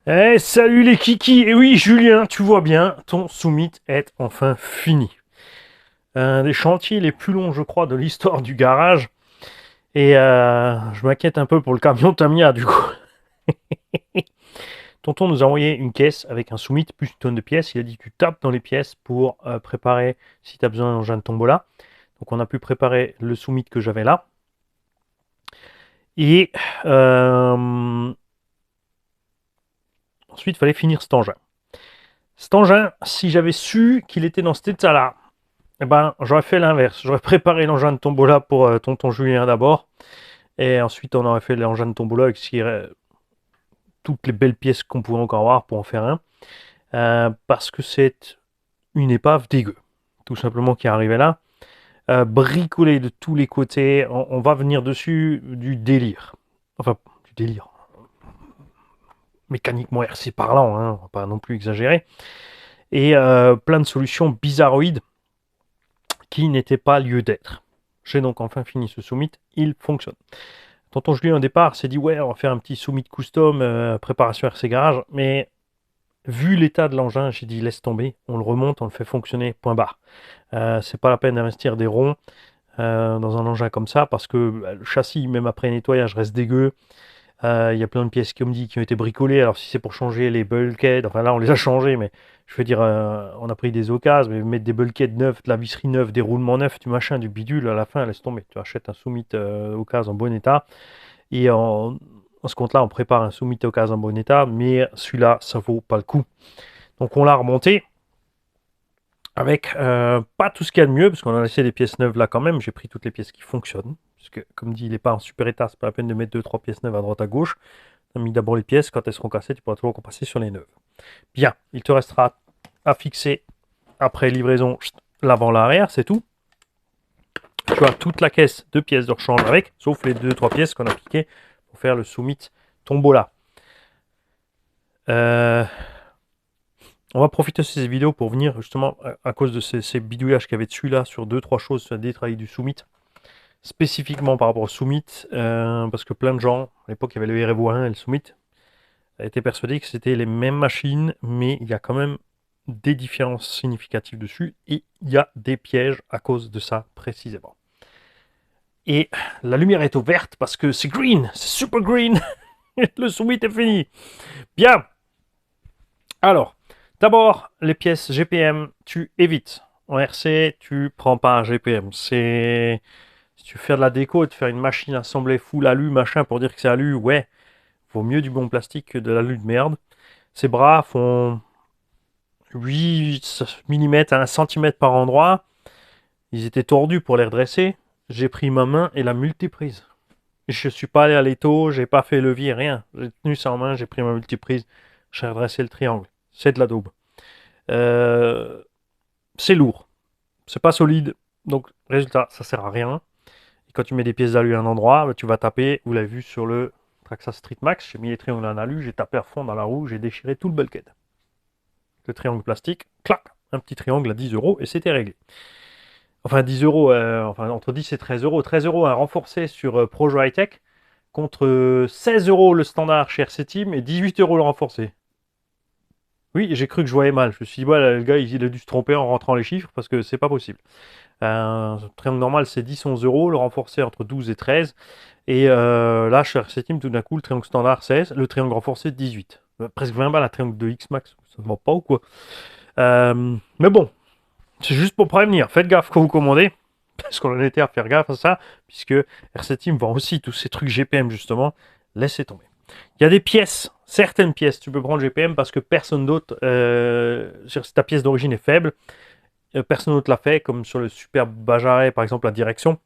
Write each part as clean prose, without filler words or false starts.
Salut les kikis! Et oui, Julien, tu vois bien, ton Summit est enfin fini. Un des chantiers les plus longs, je crois, de l'histoire du garage. Et je m'inquiète un peu pour le camion Tamiya, du coup. Tonton nous a envoyé une caisse avec un Summit plus une tonne de pièces. Il a dit tu tapes dans les pièces pour préparer si tu as besoin d'un engin de tombola. Donc on a pu préparer le Summit que j'avais là. Et ensuite, il fallait finir cet engin. Cet engin, si j'avais su qu'il était dans cet état-là, eh ben, j'aurais fait l'inverse. J'aurais préparé l'engin de tombola pour tonton Julien d'abord. Et ensuite, on aurait fait l'engin de tombola avec toutes les belles pièces qu'on pouvait encore avoir pour en faire un. Parce que c'est une épave dégueu. Tout simplement qui est arrivée là. Bricolé de tous les côtés. On va venir dessus du délire. Enfin, du délire. Mécaniquement RC parlant, hein, on va pas non plus exagérer. Et plein de solutions bizarroïdes qui n'étaient pas lieu d'être. J'ai donc enfin fini ce Summit, il fonctionne. Tonton Julien au départ s'est dit ouais on va faire un petit Summit custom, préparation RC Garage, mais vu l'état de l'engin, j'ai dit laisse tomber, on le remonte, on le fait fonctionner, point barre. C'est pas la peine d'investir des ronds dans un engin comme ça parce que le châssis, même après nettoyage, reste dégueu. Il y a plein de pièces comme dit qui ont été bricolées. Alors si c'est pour changer les bulkheads, enfin là on les a changés, mais je veux dire, on a pris des occasions, mais mettre des bulkheads neufs, de la visserie neuve, des roulements neufs, du machin, du bidule, à la fin laisse tomber. Tu achètes un Summit occasion en bon état et en ce compte-là on prépare un Summit occasion en bon état, mais celui-là ça vaut pas le coup. Donc on l'a remonté avec pas tout ce qu'il y a de mieux, parce qu'on a laissé des pièces neuves là quand même. J'ai pris toutes les pièces qui fonctionnent. Parce que, comme dit, il n'est pas en super état, c'est pas la peine de mettre deux trois pièces neuves à droite à gauche. On a mis d'abord les pièces, quand elles seront cassées, tu pourras toujours repasser sur les neuves. Bien, il te restera à fixer après livraison l'avant, l'arrière, c'est tout. Tu as toute la caisse de pièces de rechange avec, sauf les deux trois pièces qu'on a piquées pour faire le Summit Tombola. On va profiter de ces vidéos pour venir justement à cause de ces bidouillages qu'il y avait dessus là sur deux trois choses sur la détail du Summit, spécifiquement par rapport au Summit, parce que plein de gens à l'époque il y avait le REVO 1 et le Summit étaient persuadés que c'était les mêmes machines, mais il y a quand même des différences significatives dessus et il y a des pièges à cause de ça précisément. Et la lumière est ouverte parce que c'est green, c'est super green. Le Summit est fini. Bien. Alors, d'abord, les pièces GPM, tu évites. En RC, tu prends pas un GPM. Si tu veux faire de la déco et de faire une machine assemblée full alu, machin, pour dire que c'est alu, ouais, vaut mieux du bon plastique que de l'alu de merde. Ces bras font 8 mm à 1 cm par endroit. Ils étaient tordus pour les redresser. J'ai pris ma main et la multiprise. Je suis pas allé à l'étau, j'ai pas fait levier, rien. J'ai tenu ça en main, j'ai pris ma multiprise, j'ai redressé le triangle. C'est de la daube. Euh, c'est lourd. C'est pas solide. Donc, résultat, ça sert à rien. Et quand tu mets des pièces d'alu à un endroit, bah, tu vas taper. Vous l'avez vu sur le Traxa Street Max, j'ai mis les triangles en alu, j'ai tapé à fond dans la roue, j'ai déchiré tout le bulkhead. Le triangle plastique, clac, un petit triangle à 10 euros et c'était réglé. Enfin, 10 euros, enfin, entre 10 et 13 euros. 13 euros à renforcer sur Projo High Tech contre 16 euros le standard chez RC Team et 18 euros le renforcé. Oui, j'ai cru que je voyais mal. Je me suis dit, ouais, le gars, il a dû se tromper en rentrant les chiffres parce que c'est pas possible. Un triangle normal, c'est 10-11 euros, le renforcé entre 12 et 13. Et là, chez RC Team, tout d'un coup, le triangle standard 16, le triangle renforcé 18. Presque 20 balles, un triangle de X-Max. Ça ne va pas ou quoi? Mais bon, c'est juste pour prévenir. Faites gaffe quand vous commandez. Parce qu'on en était à faire gaffe à ça, puisque RC Team vend aussi tous ces trucs GPM, justement. Laissez tomber. Il y a des pièces, certaines pièces, tu peux prendre GPM parce que personne d'autre, si ta pièce d'origine est faible, personne d'autre l'a fait, comme sur le Super Bajaret, par exemple, la direction.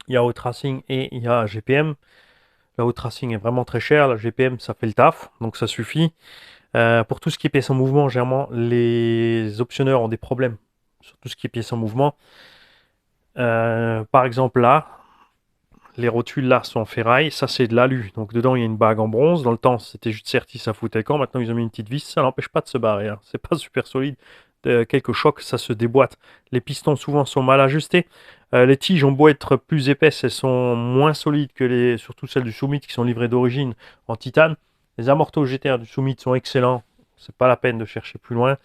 Il y a Outracing et il y a GPM. La Outracing est vraiment très cher, la GPM, ça fait le taf, donc ça suffit. Pour tout ce qui est pièces en mouvement, généralement, les optionneurs ont des problèmes sur tout ce qui est pièces en mouvement. Par exemple, là, les rotules là sont en ferraille, ça c'est de l'alu, donc dedans il y a une bague en bronze. Dans le temps c'était juste serti, ça foutait quand. Maintenant ils ont mis une petite vis, ça n'empêche pas de se barrer, hein. C'est pas super solide. Quelques chocs, ça se déboîte. Les pistons souvent sont mal ajustés. Les tiges ont beau être plus épaisses, elles sont moins solides que surtout celles du Summit qui sont livrées d'origine en titane. Les amortos GTR du Summit sont excellents. C'est pas la peine de chercher plus loin.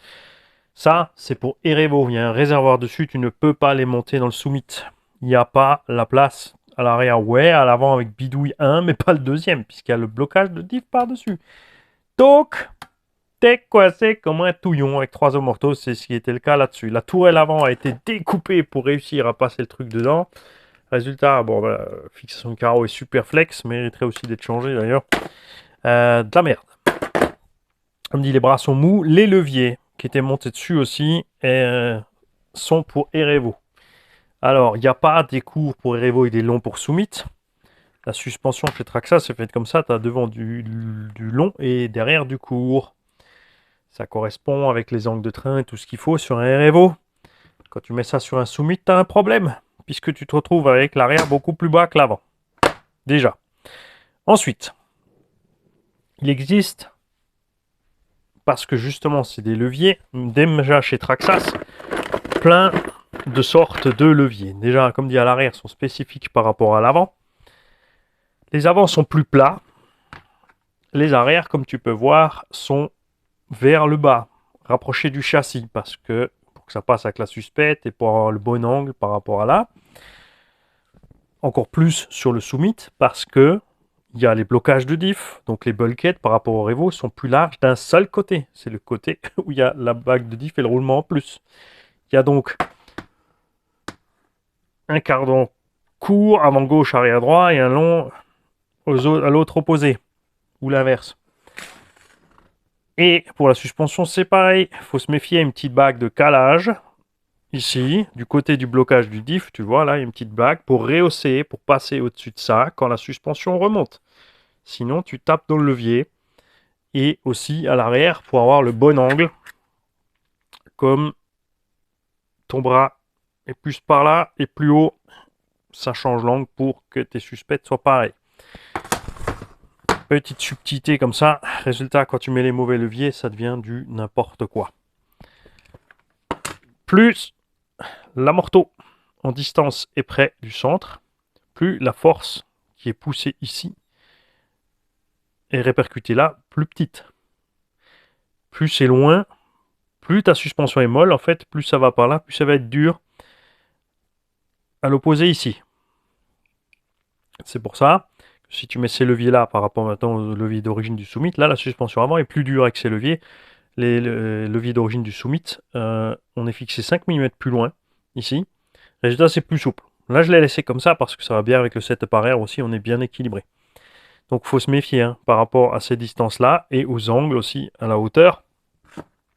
Ça, c'est pour Erevo. Il y a un réservoir dessus. Tu ne peux pas les monter dans le Summit. Il n'y a pas la place à l'arrière. Ouais, à l'avant avec bidouille 1, mais pas le deuxième, puisqu'il y a le blocage de diff par-dessus. Donc, t'es coincé comme un touillon avec 3 amortos. C'est ce qui était le cas là-dessus. La tourelle avant a été découpée pour réussir à passer le truc dedans. Résultat, bon, bah, fixation de carreau est super flex, mériterait aussi d'être changé d'ailleurs. De la merde. Comme dit, les bras sont mous. Les leviers qui étaient montés dessus aussi sont pour Erevo. Alors, il n'y a pas des courts pour Erevo et des longs pour Summit. La suspension chez Traxxas c'est faite comme ça. Tu as devant du long et derrière du court. Ça correspond avec les angles de train et tout ce qu'il faut sur un Erevo. Quand tu mets ça sur un Summit, tu as un problème, puisque tu te retrouves avec l'arrière beaucoup plus bas que l'avant. Déjà. Ensuite, il existe, parce que justement c'est des leviers, déjà chez Traxxas, plein de sortes de leviers. Déjà, comme dit à l'arrière, sont spécifiques par rapport à l'avant. Les avants sont plus plats. Les arrières, comme tu peux voir, sont vers le bas, rapprochés du châssis, parce que pour que ça passe avec la suspette et pour avoir le bon angle par rapport à là. Encore plus sur le Summit, parce que il y a les blocages de diff, donc les bulkheads par rapport au Revo sont plus larges d'un seul côté. C'est le côté où il y a la bague de diff et le roulement en plus. Il y a donc un cardan court, avant gauche, arrière droit, et un long à l'autre opposé, ou l'inverse. Et pour la suspension, c'est pareil. Il faut se méfier à une petite bague de calage. Ici, du côté du blocage du diff, tu vois, là, il y a une petite bague pour rehausser, pour passer au-dessus de ça quand la suspension remonte. Sinon, tu tapes dans le levier. Et aussi à l'arrière pour avoir le bon angle. Comme ton bras est plus par là et plus haut, ça change l'angle pour que tes suspects soient pareils. Petite subtilité comme ça. Résultat, quand tu mets les mauvais leviers, ça devient du n'importe quoi. Plus l'amorto en distance est près du centre, plus la force qui est poussée ici est répercutée là, plus petite. Plus c'est loin, plus ta suspension est molle, en fait, plus ça va par là, plus ça va être dur à l'opposé ici. C'est pour ça que si tu mets ces leviers là par rapport maintenant au levier d'origine du Summit, là la suspension avant est plus dure avec ces leviers. Les leviers d'origine du Summit, on est fixé 5 mm plus loin, ici. Résultat, c'est plus souple. Là, je l'ai laissé comme ça parce que ça va bien avec le setup arrière aussi, on est bien équilibré. Donc, il faut se méfier hein, par rapport à ces distances-là et aux angles aussi, à la hauteur.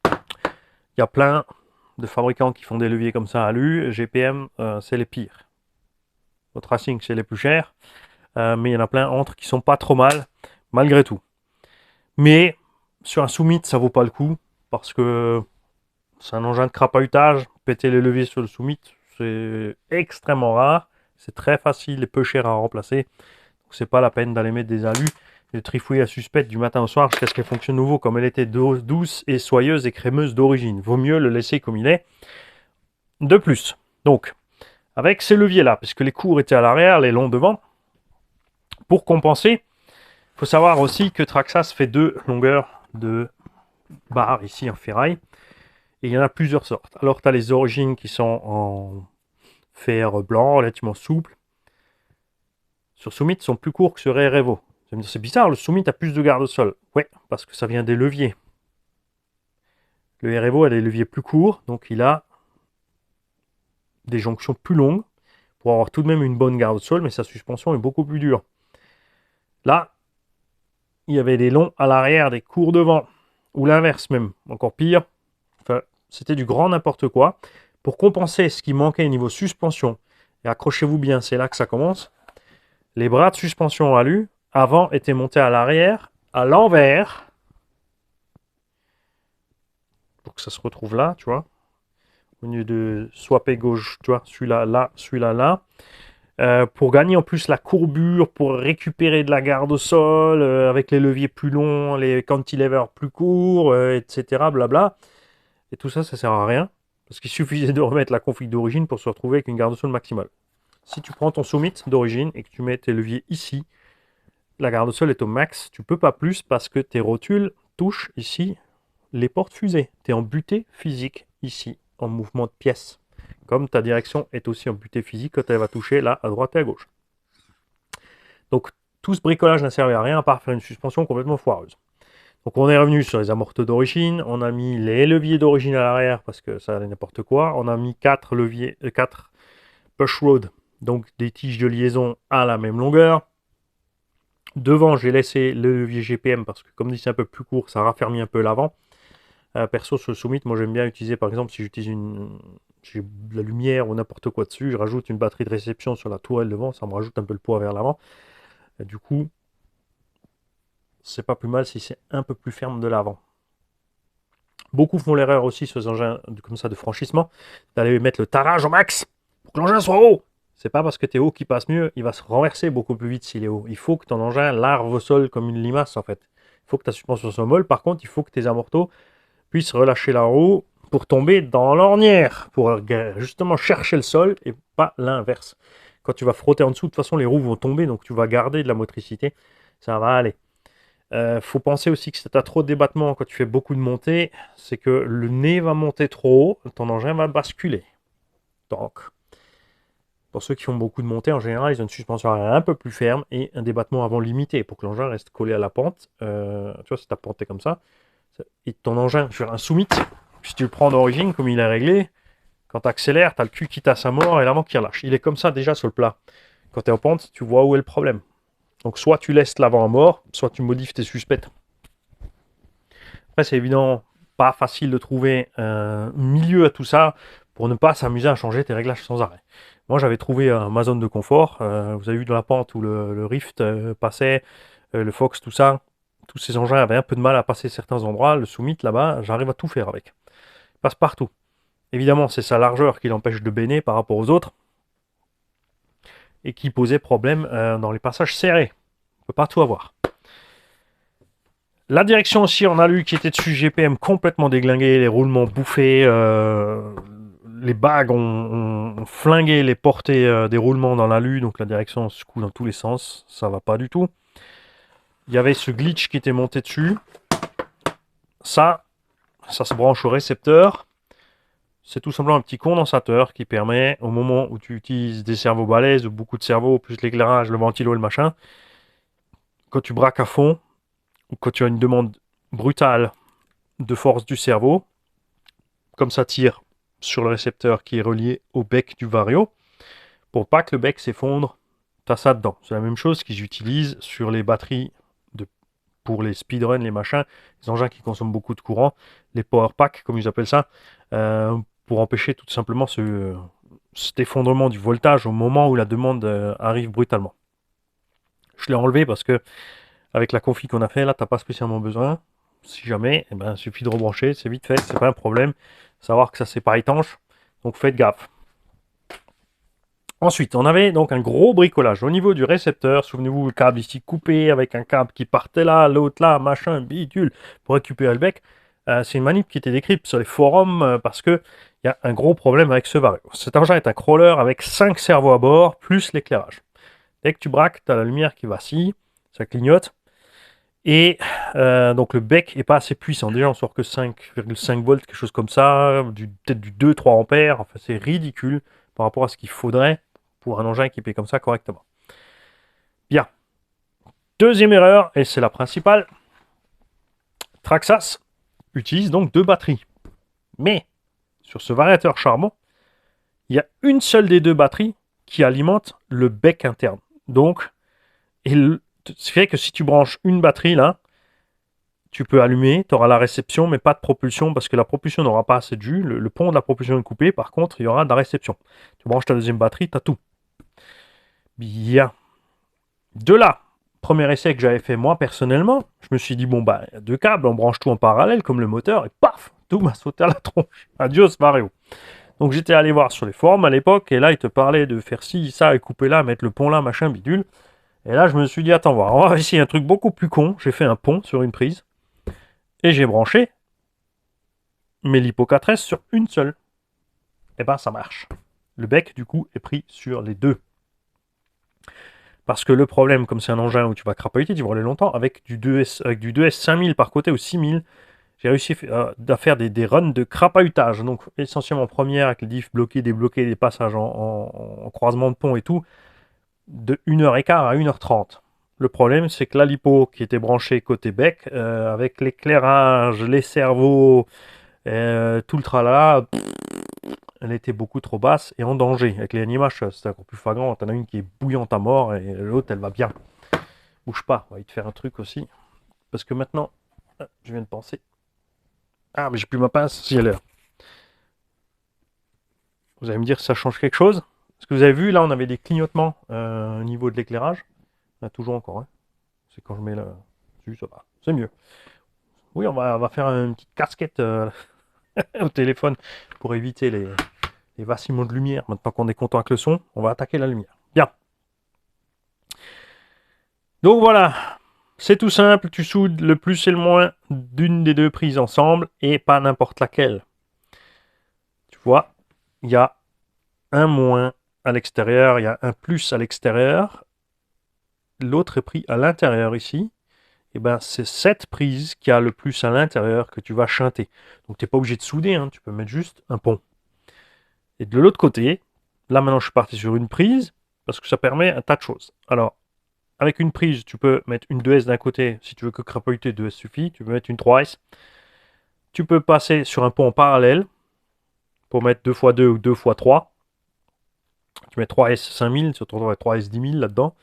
Il y a plein de fabricants qui font des leviers comme ça à l'U. GPM, c'est les pires. Au Racing, c'est les plus chers. Mais il y en a plein entre qui sont pas trop mal, malgré tout. Mais sur un Summit, ça vaut pas le coup parce que c'est un engin de crapahutage. Péter les leviers sur le Summit, c'est extrêmement rare. C'est très facile et peu cher à remplacer. Donc c'est pas la peine d'aller mettre des alus et de trifouiller la suspecte du matin au soir jusqu'à ce qu'elle fonctionne nouveau comme elle était douce et soyeuse et crémeuse d'origine. Vaut mieux le laisser comme il est. De plus, donc, avec ces leviers-là, puisque les courts étaient à l'arrière, les longs devant, pour compenser, il faut savoir aussi que Traxxas fait 2 longueurs de barres ici en ferraille. Et il y en a plusieurs sortes. Alors, tu as les origines qui sont en fer blanc, relativement souple. Sur Summit, sont plus courts que sur Revo. C'est bizarre, le Summit a plus de garde-sol. Ouais, parce que ça vient des leviers. Le Revo a des leviers plus courts, donc il a des jonctions plus longues pour avoir tout de même une bonne garde-sol, mais sa suspension est beaucoup plus dure. Là, il y avait des longs à l'arrière, des courts devant, ou l'inverse même, encore pire. Enfin, c'était du grand n'importe quoi. Pour compenser ce qui manquait au niveau suspension, et accrochez-vous bien, c'est là que ça commence, les bras de suspension alu, avant, étaient montés à l'arrière, à l'envers, pour que ça se retrouve là, tu vois, au lieu de swapper gauche, tu vois, celui-là, là, celui-là, là. Pour gagner en plus la courbure, pour récupérer de la garde au sol, avec les leviers plus longs, les cantilevers plus courts, etc. Blabla. Et tout ça, ça sert à rien. Parce qu'il suffisait de remettre la config d'origine pour se retrouver avec une garde au sol maximale. Si tu prends ton Summit d'origine et que tu mets tes leviers ici, la garde au sol est au max, tu peux pas plus parce que tes rotules touchent ici les portes fusées. Tu es en butée physique ici, en mouvement de pièce. Comme ta direction est aussi en butée physique quand elle va toucher là, à droite et à gauche. Donc tout ce bricolage n'a servi à rien à part faire une suspension complètement foireuse. Donc on est revenu sur les amorteurs d'origine, on a mis les leviers d'origine à l'arrière parce que ça allait n'importe quoi, on a mis 4 leviers, 4 push rod, donc des tiges de liaison à la même longueur. Devant, j'ai laissé le levier GPM parce que comme dit c'est un peu plus court, ça raffermit un peu l'avant. Perso sur le Summit, moi j'aime bien utiliser par exemple si j'utilise j'ai de la lumière ou n'importe quoi dessus, je rajoute une batterie de réception sur la tourelle devant, ça me rajoute un peu le poids vers l'avant. Du coup, c'est pas plus mal si c'est un peu plus ferme de l'avant. Beaucoup font l'erreur aussi sur les engins comme ça de franchissement, d'aller mettre le tarage au max pour que l'engin soit haut. C'est pas parce que tu es haut qu'il passe mieux, il va se renverser beaucoup plus vite s'il est haut. Il faut que ton engin larve au sol comme une limace en fait. Il faut que ta suspension soit molle, par contre il faut que tes amortos puissent relâcher la roue pour tomber dans l'ornière, pour justement chercher le sol et pas l'inverse. Quand tu vas frotter en dessous, de toute façon les roues vont tomber, donc tu vas garder de la motricité, ça va aller. Faut penser aussi que si tu as trop de débattement quand tu fais beaucoup de montées, c'est que le nez va monter trop haut, ton engin va basculer. Donc, pour ceux qui font beaucoup de montées, en général, ils ont une suspension un peu plus ferme et un débattement avant limité pour que l'engin reste collé à la pente. Tu vois, si ta pente est comme ça, et ton engin, sur un Summit, si tu le prends d'origine, comme il est réglé, quand tu accélères, tu as le cul qui tasse à mort et l'avant qui relâche. Il est comme ça déjà sur le plat. Quand tu es en pente, tu vois où est le problème. Donc soit tu laisses l'avant à mort, soit tu modifies tes suspects. Après, c'est évidemment pas facile de trouver un milieu à tout ça pour ne pas s'amuser à changer tes réglages sans arrêt. Moi, j'avais trouvé ma zone de confort. Vous avez vu dans la pente où le Rift passait, le Fox, tout ça. Tous ces engins avaient un peu de mal à passer certains endroits. Le Summit, là-bas, j'arrive à tout faire avec. Il passe partout. Évidemment, c'est sa largeur qui l'empêche de baigner par rapport aux autres et qui posait problème dans les passages serrés. On ne peut pas tout avoir. La direction aussi, on a lu qui était dessus, GPM complètement déglingué, les roulements bouffés, les bagues ont flingué les portées des roulements dans l'alu, donc la direction se coule dans tous les sens, ça va pas du tout. Il y avait ce glitch qui était monté dessus. Ça se branche au récepteur. C'est tout simplement un petit condensateur qui permet, au moment où tu utilises des cerveaux balèzes, ou beaucoup de cerveaux, plus l'éclairage, le ventilo et le machin, quand tu braques à fond, ou quand tu as une demande brutale de force du cerveau, comme ça tire sur le récepteur qui est relié au bec du vario, pour pas que le bec s'effondre, tu as ça dedans. C'est la même chose qu'ils utilisent sur les batteries pour les speedruns, les machins, les engins qui consomment beaucoup de courant, les power packs, comme ils appellent ça, pour empêcher tout simplement cet effondrement du voltage au moment où la demande arrive brutalement. Je l'ai enlevé parce que avec la config qu'on a fait là, t'as pas spécialement besoin. Si jamais, eh ben, il suffit de rebrancher, c'est vite fait, c'est pas un problème. Savoir que ça c'est pas étanche, donc faites gaffe. Ensuite, on avait donc un gros bricolage au niveau du récepteur. Souvenez-vous, le câble ici coupé avec un câble qui partait là, l'autre là, machin, bidule, pour récupérer le bec. C'est une manip qui était décrite sur les forums parce que il y a un gros problème avec ce vario. Cet engin est un crawler avec 5 cerveaux à bord, plus l'éclairage. Dès que tu braques, tu as la lumière qui vacille, ça clignote. Et donc le bec est pas assez puissant. Déjà, on sort que 5,5 volts, quelque chose comme ça, peut-être du 2-3 ampères. Enfin, c'est ridicule par rapport à ce qu'il faudrait pour un engin équipé comme ça correctement. Bien. Deuxième erreur, et c'est la principale, Traxxas utilise donc 2 batteries. Mais sur ce variateur charbon, il y a une seule des 2 batteries qui alimente le bec interne. Donc, ce fait que si tu branches une batterie là, tu peux allumer, tu auras la réception, mais pas de propulsion, parce que la propulsion n'aura pas assez de jus. Le pont de la propulsion est coupé, par contre, il y aura de la réception. Tu branches ta deuxième batterie, tu as tout. Bien. De là, premier essai que j'avais fait moi personnellement, je me suis dit, bon, bah, 2 câbles, on branche tout en parallèle, comme le moteur, et paf, tout m'a sauté à la tronche. Adios Mario. Donc j'étais allé voir sur les forums à l'époque, et là, ils te parlaient de faire ci, ça, et couper là, mettre le pont là, machin, bidule. Et là, je me suis dit, attends, voir, on va essayer un truc beaucoup plus con. J'ai fait un pont sur une prise, et j'ai branché mes LiPo 4S sur une seule. Et ben, ça marche. Le bec, du coup, est pris sur les 2. Parce que le problème, comme c'est un engin où tu vas crapahuter, tu vas rouler longtemps, avec du 2S 5000 par côté ou 6000, j'ai réussi à faire des runs de crapahutage. Donc essentiellement première avec les diffs bloqués, débloqués, des passages en croisement de pont et tout, de 1h15 à 1h30. Le problème, c'est que la lipo qui était branchée côté bec, avec l'éclairage, les cerveaux, tout le tralala, elle était beaucoup trop basse et en danger. Avec les animages, c'est encore plus flagrant. T'en as une qui est bouillante à mort et l'autre, elle va bien. Bouge pas, on va y te faire un truc aussi. Parce que maintenant, je viens de penser. Ah, mais j'ai plus ma pince, si elle est là. Vous allez me dire si ça change quelque chose. Parce que vous avez vu, là, on avait des clignotements au niveau de l'éclairage. Toujours encore, hein. C'est quand je mets là dessus, ça va. C'est mieux. Oui, on va faire une petite casquette au téléphone pour éviter les vacillements de lumière. Maintenant qu'on est content avec le son, on va attaquer la lumière. Bien. Donc voilà, c'est tout simple. Tu soudes le plus et le moins d'une des deux prises ensemble et pas n'importe laquelle. Tu vois, il y a un moins à l'extérieur, il y a un plus à l'extérieur. L'autre est pris à l'intérieur ici. Et ben c'est cette prise qui a le plus à l'intérieur que tu vas chanter. Donc tu n'es pas obligé de souder, hein, tu peux mettre juste un pont. Et de l'autre côté, là maintenant je suis parti sur une prise, parce que ça permet un tas de choses. Alors, avec une prise, tu peux mettre une 2S d'un côté, si tu veux que crapahuter, 2S suffit, tu peux mettre une 3S. Tu peux passer sur un pont en parallèle, pour mettre 2x2 ou 2x3. Tu mets 3S 5000, tu retrouveras 3S 10 000 là-dedans.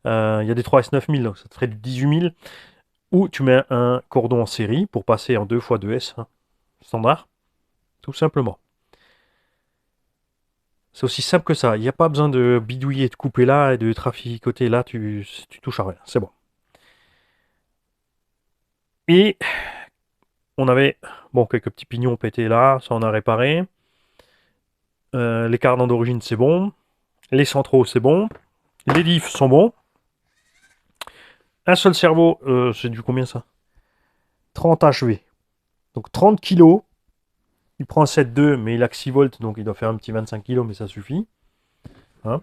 Il y a des 3S 9000, donc ça te ferait du 18 000. Ou tu mets un cordon en série pour passer en 2x2S, hein, standard, tout simplement. C'est aussi simple que ça. Il n'y a pas besoin de bidouiller, de couper là et de traficoter là, tu touches à rien. C'est bon. Et on avait bon, quelques petits pignons pétés là, ça on a réparé. Les cardans d'origine c'est bon. Les centraux c'est bon. Les diffs sont bons. Un seul cerveau, c'est du combien ça? 30 HV. Donc 30 kg. Il prend 7,2 mais il a que 6 volts, donc il doit faire un petit 25 kg, mais ça suffit. Hein,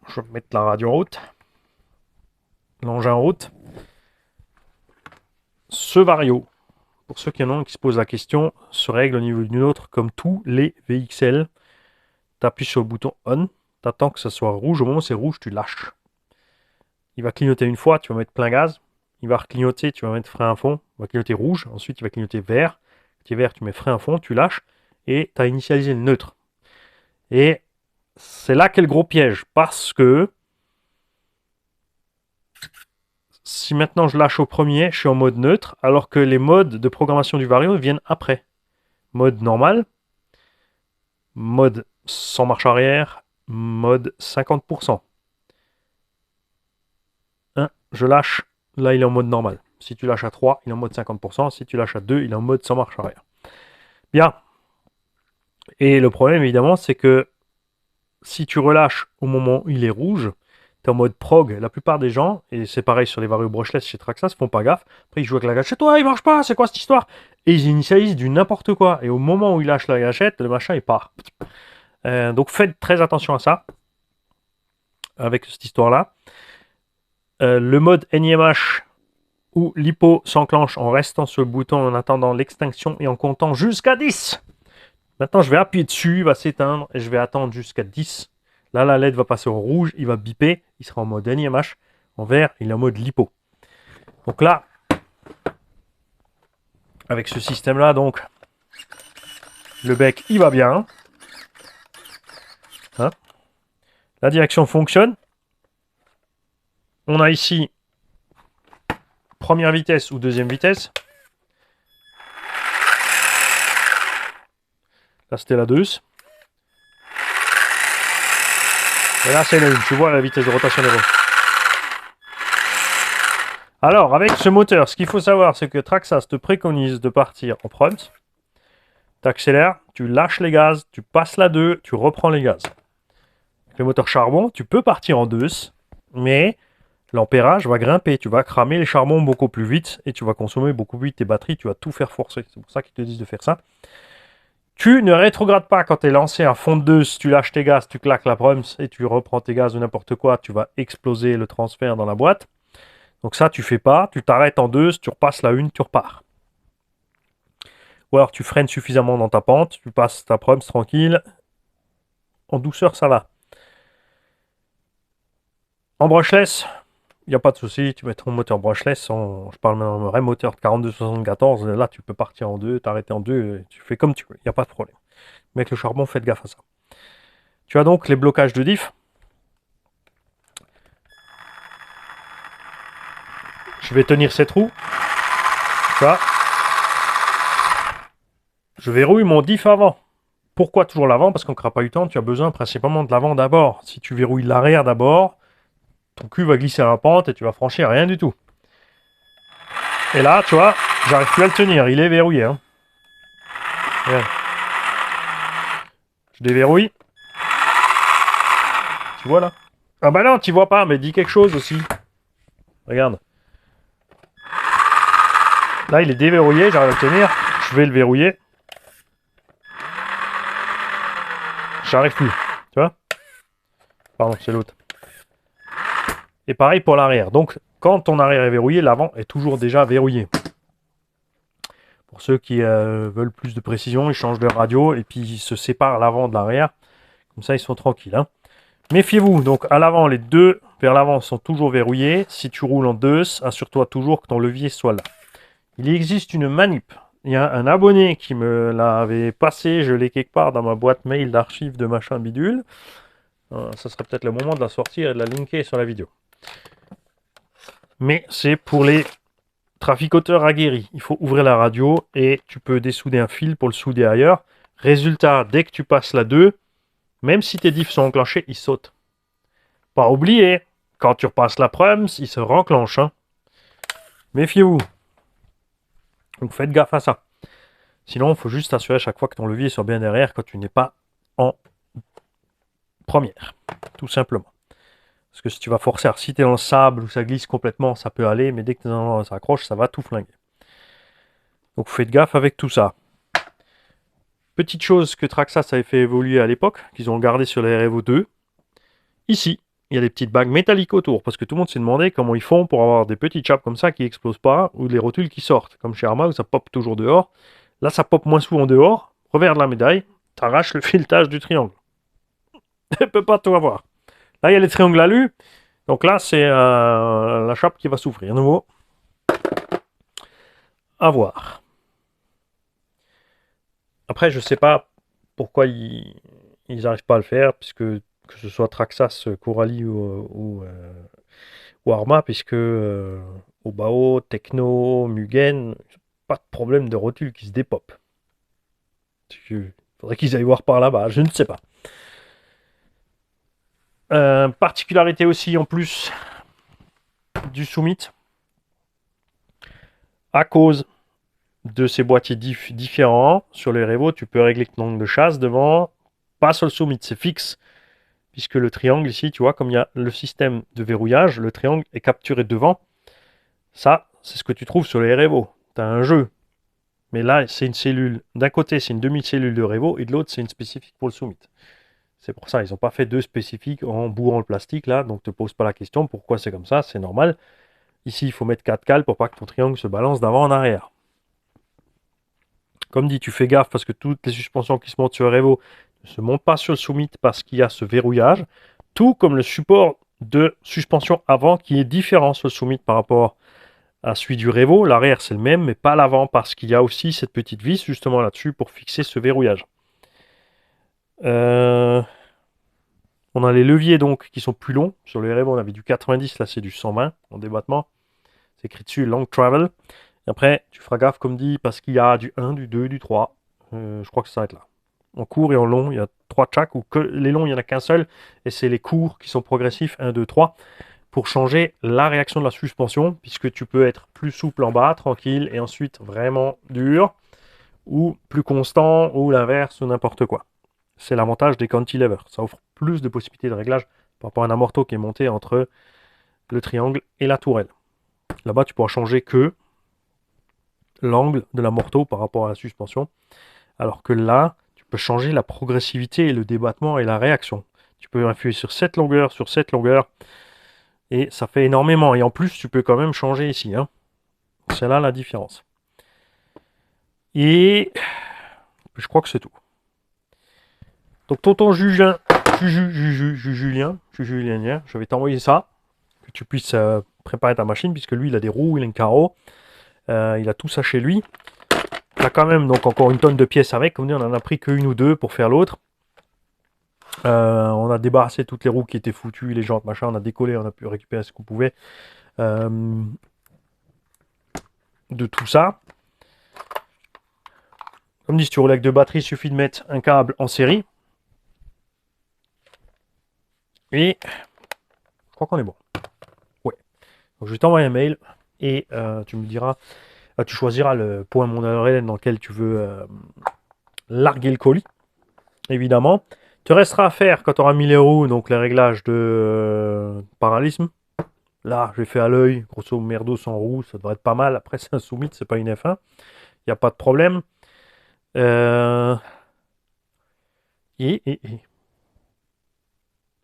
je vais mettre la radio en route. L'engin en route. Ce vario, pour ceux qui en ont qui se posent la question, se règle au niveau d'une autre comme tous les VXL. Tu appuies sur le bouton on, tu attends que ça soit rouge. Au moment où c'est rouge, tu lâches. Il va clignoter une fois, tu vas mettre plein gaz. Il va reclignoter, tu vas mettre frein à fond. Il va clignoter rouge. Ensuite, il va clignoter vert. Quand il est vert, tu mets frein à fond, tu lâches. Et tu as initialisé le neutre. Et c'est là qu'est le gros piège. Parce que si maintenant je lâche au premier, je suis en mode neutre. Alors que les modes de programmation du vario viennent après. Mode normal. Mode sans marche arrière. Mode 50%. Je lâche, là il est en mode normal. Si tu lâches à 3, il est en mode 50%. Si tu lâches à 2, il est en mode sans marche arrière. Bien. Et le problème évidemment, c'est que si tu relâches au moment où il est rouge, tu es en mode prog. La plupart des gens, et c'est pareil sur les varios brushless chez Traxxas, font pas gaffe. Après ils jouent avec la gâchette, toi il marche pas, c'est quoi cette histoire? Et ils initialisent du n'importe quoi. Et au moment où ils lâchent la gâchette, le machin il part. Donc faites très attention à ça. Avec cette histoire-là. Le mode NIMH où l'hypo s'enclenche en restant sur le bouton en attendant l'extinction et en comptant jusqu'à 10. Maintenant, je vais appuyer dessus, il va s'éteindre et je vais attendre jusqu'à 10. Là, la LED va passer au rouge, il va biper, il sera en mode NIMH. En vert, il est en mode LiPo. Donc là, avec ce système-là, donc, le bec, il va bien. Hein, la direction fonctionne. On a ici première vitesse ou deuxième vitesse. Là, c'était la 2. Et là, c'est la 1. Tu vois la vitesse de rotation des roues. Alors, avec ce moteur, ce qu'il faut savoir, c'est que Traxxas te préconise de partir en front. Tu accélères, tu lâches les gaz, tu passes la 2, tu reprends les gaz. Avec le moteur charbon, tu peux partir en 2, mais l'ampérage va grimper. Tu vas cramer les charbons beaucoup plus vite et tu vas consommer beaucoup plus vite tes batteries. Tu vas tout faire forcer. C'est pour ça qu'ils te disent de faire ça. Tu ne rétrogrades pas quand tu es lancé à fond de 2, si tu lâches tes gaz, tu claques la prums et tu reprends tes gaz ou n'importe quoi, tu vas exploser le transfert dans la boîte. Donc ça, tu fais pas, tu t'arrêtes en 2, tu repasses la 1, tu repars. Ou alors tu freines suffisamment dans ta pente, tu passes ta prums tranquille. En douceur, ça va. En brushless, il n'y a pas de souci, tu mets ton moteur brushless, je parle d'un vrai moteur de 4274, là tu peux partir en 2, t'arrêter en 2, tu fais comme tu veux, il n'y a pas de problème. Mais avec le charbon, faites gaffe à ça. Tu as donc les blocages de diff. Je vais tenir ces trous. Ça. Je verrouille mon diff avant. Pourquoi toujours l'avant? Parce qu'on ne pas eu temps, tu as besoin principalement de l'avant d'abord. Si tu verrouilles l'arrière d'abord, ton cul va glisser à la pente et tu vas franchir rien du tout. Et là, tu vois, j'arrive plus à le tenir, il est verrouillé. Hein. Regarde. Je déverrouille. Tu vois là? Ah bah non, tu vois pas, mais dis quelque chose aussi. Regarde. Là, il est déverrouillé, j'arrive à le tenir. Je vais le verrouiller. J'arrive plus. Tu vois? Pardon, c'est l'autre. Et pareil pour l'arrière. Donc, quand ton arrière est verrouillé, l'avant est toujours déjà verrouillé. Pour ceux qui veulent plus de précision, ils changent de radio et puis ils se séparent l'avant de l'arrière. Comme ça, ils sont tranquilles. Hein. Méfiez-vous. Donc, à l'avant, les deux vers l'avant sont toujours verrouillés. Si tu roules en 2, assure-toi toujours que ton levier soit là. Il existe une manip. Il y a un abonné qui me l'avait passé. Je l'ai quelque part dans ma boîte mail d'archives de machin bidule. Ça serait peut-être le moment de la sortir et de la linker sur la vidéo. Mais c'est pour les traficoteurs aguerris. Il faut ouvrir la radio et tu peux dessouder un fil pour le souder ailleurs. Résultat, dès que tu passes la 2, même si tes diffs sont enclenchés, ils sautent. Pas oublier, quand tu repasses la prums, ils se renclenchent. Hein. Méfiez-vous. Donc faites gaffe à ça. Sinon, il faut juste assurer à chaque fois que ton levier soit bien derrière quand tu n'es pas en première. Tout simplement. Parce que si tu vas forcer, si tu es dans le sable ou ça glisse complètement, ça peut aller, mais dès que ça accroche, ça va tout flinguer. Donc faites gaffe avec tout ça. Petite chose que Traxxas avait fait évoluer à l'époque, qu'ils ont gardé sur les REVO 2. Ici, il y a des petites bagues métalliques autour, parce que tout le monde s'est demandé comment ils font pour avoir des petites chapes comme ça qui explosent pas, ou des rotules qui sortent, comme chez Arma où ça pop toujours dehors. Là, ça pop moins souvent dehors. Revers de la médaille, t'arraches le filetage du triangle. Tu peux pas tout avoir. Là, il y a les triangles alus. Donc là, c'est la chape qui va souffrir. Nouveau. À voir. Après, je sais pas pourquoi ils n'arrivent pas à le faire, puisque que ce soit Traxxas, Coralie ou Arma, puisque Obao, Techno, Mugen, pas de problème de rotule qui se dépop. Il faudrait qu'ils aillent voir par là-bas, je ne sais pas. Particularité aussi en plus du Summit, à cause de ces boîtiers différents, sur les Revo, tu peux régler ton angle de chasse devant, pas sur le Summit, c'est fixe, puisque le triangle ici, tu vois, comme il y a le système de verrouillage, le triangle est capturé devant. Ça, c'est ce que tu trouves sur les Revo. Tu as un jeu. Mais là, c'est une cellule. D'un côté, c'est une demi-cellule de Revo, et de l'autre, c'est une spécifique pour le Summit. C'est pour ça, ils n'ont pas fait deux spécifiques en bourrant le plastique, là, donc ne te pose pas la question pourquoi c'est comme ça, c'est normal. Ici, il faut mettre 4 cales pour pas que ton triangle se balance d'avant en arrière. Comme dit, tu fais gaffe parce que toutes les suspensions qui se montent sur le Revo ne se montent pas sur le Summit parce qu'il y a ce verrouillage, tout comme le support de suspension avant qui est différent sur le Summit par rapport à celui du Revo. L'arrière, c'est le même, mais pas l'avant parce qu'il y a aussi cette petite vis justement là-dessus pour fixer ce verrouillage. On a les leviers donc qui sont plus longs. Sur le Revo, on avait du 90, là c'est du 120 en débattement. C'est écrit dessus Long Travel. Et après, tu feras gaffe comme dit parce qu'il y a du 1, du 2, du 3. Je crois que ça s'arrête là. En court et en long, il y a 3 tracks ou que les longs, il n'y en a qu'un seul. Et c'est les courts qui sont progressifs, 1, 2, 3, pour changer la réaction de la suspension, puisque tu peux être plus souple en bas, tranquille, et ensuite vraiment dur, ou plus constant, ou l'inverse, ou n'importe quoi. C'est l'avantage des cantilevers. Ça offre plus de possibilités de réglage par rapport à un amorto qui est monté entre le triangle et la tourelle. Là-bas, tu pourras changer que l'angle de l'amorto par rapport à la suspension. Alors que là, peux changer la progressivité et le débattement et la réaction. Tu peux influer sur cette longueur, et ça fait énormément. Et en plus, tu peux quand même changer ici. Hein. C'est là la différence. Et je crois que c'est tout. Donc tonton Julien, je vais t'envoyer ça, que tu puisses préparer ta machine, puisque lui il a des roues, il a un carreau, il a tout ça chez lui. Il a quand même donc encore une tonne de pièces avec, comme dit, on en a pris qu'une ou deux pour faire l'autre. On a débarrassé toutes les roues qui étaient foutues, les jantes, machin, on a décollé, on a pu récupérer ce qu'on pouvait de tout ça. Comme dit, si tu roules avec deux batteries, il suffit de mettre un câble en série. Et je crois qu'on est bon. Ouais. Donc je vais t'envoyer un mail et tu me diras, tu choisiras le point mondial dans lequel tu veux larguer le colis, évidemment. Te restera à faire quand tu auras mis les roues, donc les réglages de paralysme. Là, j'ai fait à l'œil, grosso merdo sans roue, ça devrait être pas mal. Après, c'est un Summit, c'est pas une F1. Il n'y a pas de problème. Et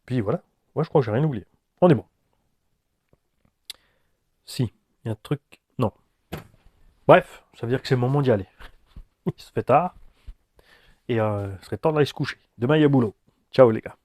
puis voilà. Moi, je crois que j'ai rien oublié. On est bon. Si, il y a un truc. Non. Bref, ça veut dire que c'est le moment d'y aller. Il se fait tard. Et il serait temps d'aller se coucher. Demain, il y a boulot. Ciao, les gars.